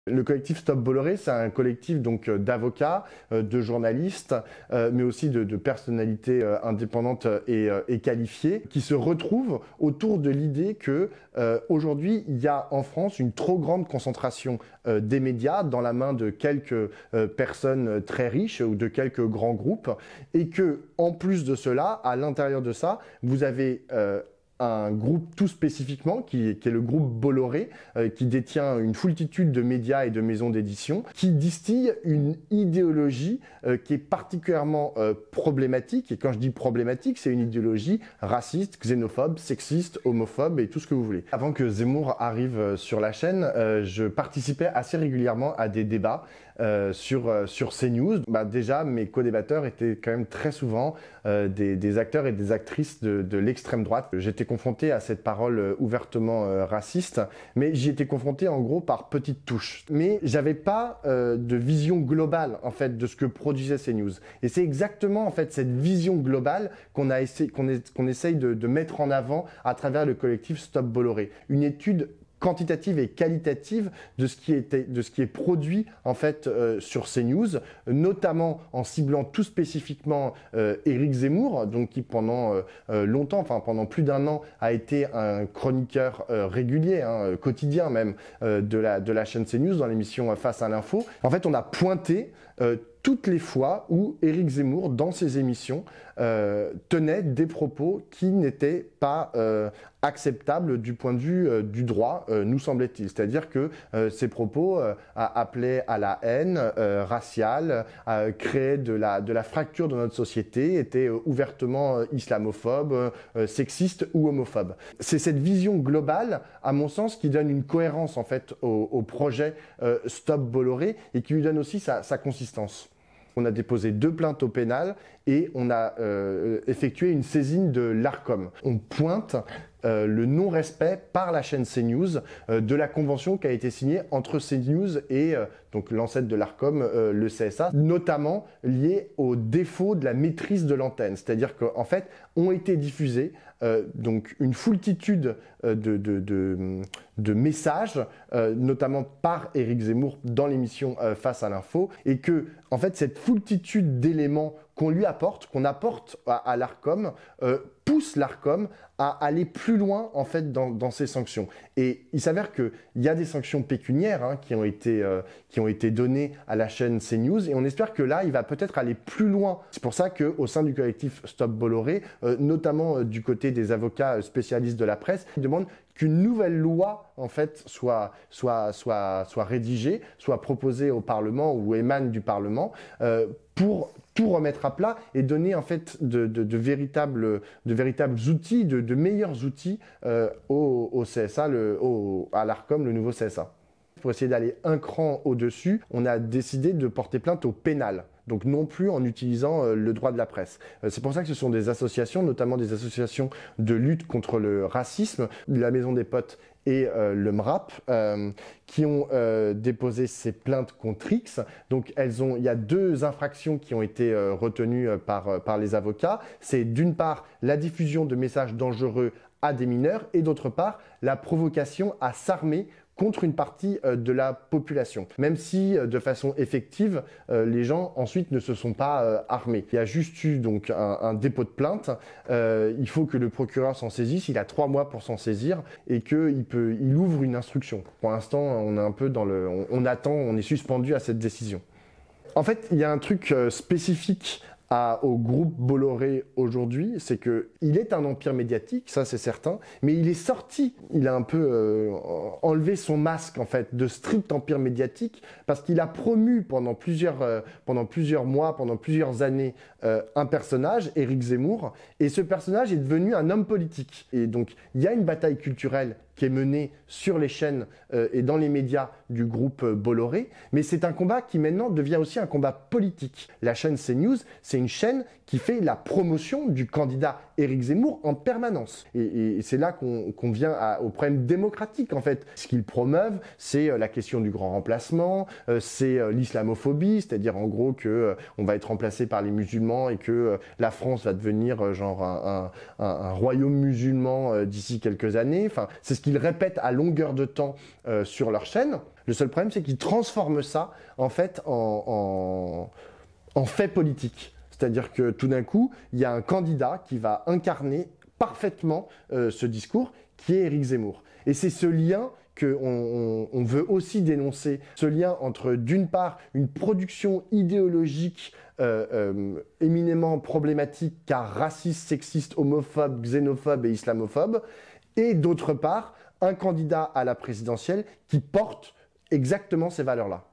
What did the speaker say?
Le collectif Stop Bolloré, c'est un collectif donc d'avocats, de journalistes, mais aussi de personnalités indépendantes et qualifiées, qui se retrouvent autour de l'idée que aujourd'hui il y a en France une trop grande concentration des médias dans la main de quelques personnes très riches ou de quelques grands groupes, et que en plus de cela, à l'intérieur de ça, vous avez un groupe tout spécifiquement, qui est le groupe Bolloré, qui détient une foultitude de médias et de maisons d'édition, qui distille une idéologie qui est particulièrement problématique. Et quand je dis problématique, c'est une idéologie raciste, xénophobe, sexiste, homophobe et tout ce que vous voulez. Avant que Zemmour arrive sur la chaîne, je participais assez régulièrement à des débats sur CNews. Déjà, mes co-débatteurs étaient quand même très souvent des acteurs et des actrices de l'extrême droite. J'étais confronté à cette parole ouvertement raciste, mais j'y étais confronté en gros par petites touches. Mais j'avais pas de vision globale en fait de ce que produisait CNews. Et c'est exactement en fait cette vision globale qu'on essaye de mettre en avant à travers le collectif Stop Bolloré. Une étude quantitative et qualitative de ce qui est produit en fait sur CNews, notamment en ciblant tout spécifiquement Éric Zemmour, donc qui pendant longtemps, enfin pendant plus d'un an, a été un chroniqueur régulier, quotidien même, de la chaîne CNews dans l'émission Face à l'info. En fait, on a pointé toutes les fois où Éric Zemmour, dans ses émissions, tenait des propos qui n'étaient pas acceptables du point de vue du droit, nous semblait-il. C'est-à-dire que ces propos appelaient à la haine raciale, créaient de la fracture dans notre société, étaient ouvertement islamophobes, sexistes ou homophobes. C'est cette vision globale, à mon sens, qui donne une cohérence en fait au projet Stop Bolloré et qui lui donne aussi sa consistance. On a déposé 2 plaintes au pénal et on a effectué une saisine de l'Arcom. On pointe le non-respect par la chaîne CNews de la convention qui a été signée entre CNews et donc l'ancêtre de l'Arcom, le CSA, notamment lié au défaut de la maîtrise de l'antenne. C'est-à-dire qu'en fait, ont été diffusés donc une foultitude de messages, notamment par Éric Zemmour dans l'émission Face à l'info, et que en fait cette foultitude d'éléments qu'on apporte à l'Arcom, pousse l'Arcom à aller plus loin en fait dans ses sanctions. Et il s'avère qu'il y a des sanctions pécuniaires qui ont été données à la chaîne CNews, et on espère que là, il va peut-être aller plus loin. C'est pour ça qu'au sein du collectif Stop Bolloré, notamment du côté des avocats spécialistes de la presse, ils demandent qu'une nouvelle loi en fait soit rédigée, soit proposée au Parlement ou émane du Parlement pour tout remettre à plat et donner en fait de véritables outils, de meilleurs outils au CSA, à l'Arcom, le nouveau CSA. Pour essayer d'aller un cran au-dessus, on a décidé de porter plainte au pénal. Donc non plus en utilisant le droit de la presse. C'est pour ça que ce sont des associations, notamment des associations de lutte contre le racisme, la Maison des Potes et le MRAP, qui ont déposé ces plaintes contre X. Donc il y a 2 infractions qui ont été retenues par les avocats. C'est d'une part la diffusion de messages dangereux à des mineurs et d'autre part la provocation à s'armer contre une partie de la population. Même si, de façon effective, les gens ensuite ne se sont pas armés. Il y a juste eu donc un dépôt de plainte. Il faut que le procureur s'en saisisse. Il a 3 mois pour s'en saisir et qu'il ouvre une instruction. Pour l'instant, on est un peu on attend, on est suspendu à cette décision. En fait, il y a un truc spécifique au groupe Bolloré aujourd'hui, c'est qu'il est un empire médiatique, ça c'est certain, mais il est sorti, il a un peu enlevé son masque en fait de strict empire médiatique parce qu'il a promu pendant plusieurs mois, pendant plusieurs années un personnage, Éric Zemmour, et ce personnage est devenu un homme politique. Et donc il y a une bataille culturelle qui est menée sur les chaînes et dans les médias du groupe Bolloré, mais c'est un combat qui maintenant devient aussi un combat politique. La chaîne CNews, c'est une chaîne qui fait la promotion du candidat Éric Zemmour en permanence. Et c'est là qu'on vient au problème démocratique, en fait. Ce qu'ils promeuvent, c'est la question du grand remplacement, c'est l'islamophobie, c'est-à-dire en gros qu'on va être remplacé par les musulmans et que la France va devenir genre un royaume musulman d'ici quelques années. Enfin, c'est ce qu'ils répètent à longueur de temps sur leur chaîne. Le seul problème, c'est qu'ils transforment ça, en fait, en fait politique. C'est-à-dire que tout d'un coup, il y a un candidat qui va incarner parfaitement ce discours, qui est Éric Zemmour. Et c'est ce lien qu'on veut aussi dénoncer, ce lien entre, d'une part, une production idéologique éminemment problématique, car raciste, sexiste, homophobe, xénophobe et islamophobe, et d'autre part, un candidat à la présidentielle qui porte exactement ces valeurs-là.